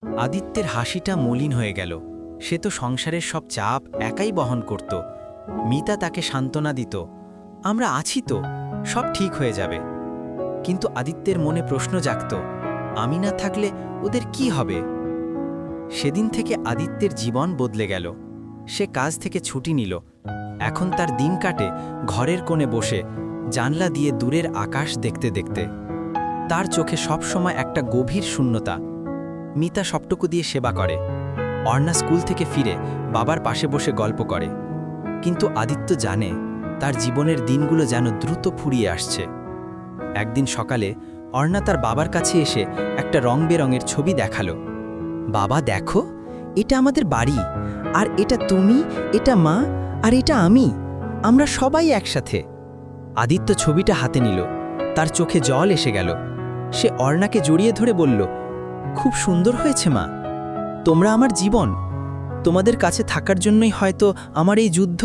আদিত্যের হাসিটা মলিন হয়ে গেল। সে তো সংসারের সব চাপ একাই বহন করত। মিতা তাকে সান্ত্বনা দিত, আমরা আছি তো, সব ঠিক হয়ে যাবে। কিন্তু আদিত্যের মনে প্রশ্ন জাগত, আমি না থাকলে ওদের কি হবে? সেদিন থেকে আদিত্যের জীবন বদলে গেল। সে কাজ থেকে ছুটি নিল। এখন তার দিন কাটে ঘরের কোণে বসে, জানলা দিয়ে দূরের আকাশ দেখতে দেখতে। তার চোখে সবসময় একটা গভীর শূন্যতা। মিতা সবটুকু দিয়ে সেবা করে। অর্ণা স্কুল থেকে ফিরে বাবার পাশে বসে গল্প করে। কিন্তু আদিত্য জানে তার জীবনের দিনগুলো যেন দ্রুত ফুরিয়ে আসছে। একদিন সকালে অর্ণা তার বাবার কাছে এসে একটা রংবেরঙের ছবি দেখালো। বাবা দেখো, এটা আমাদের বাড়ি, আর এটা তুমি, এটা মা, আর এটা আমি, আমরা সবাই একসাথে। আদিত্য ছবিটা হাতে নিল। তার চোখে জল এসে গেল। সে অর্ণাকে জড়িয়ে ধরে বলল, খুব সুন্দর হয়েছে মা, তোমরা আমার জীবন। তোমাদের কাছে থাকার জন্যই হয়তো আমার এই যুদ্ধ।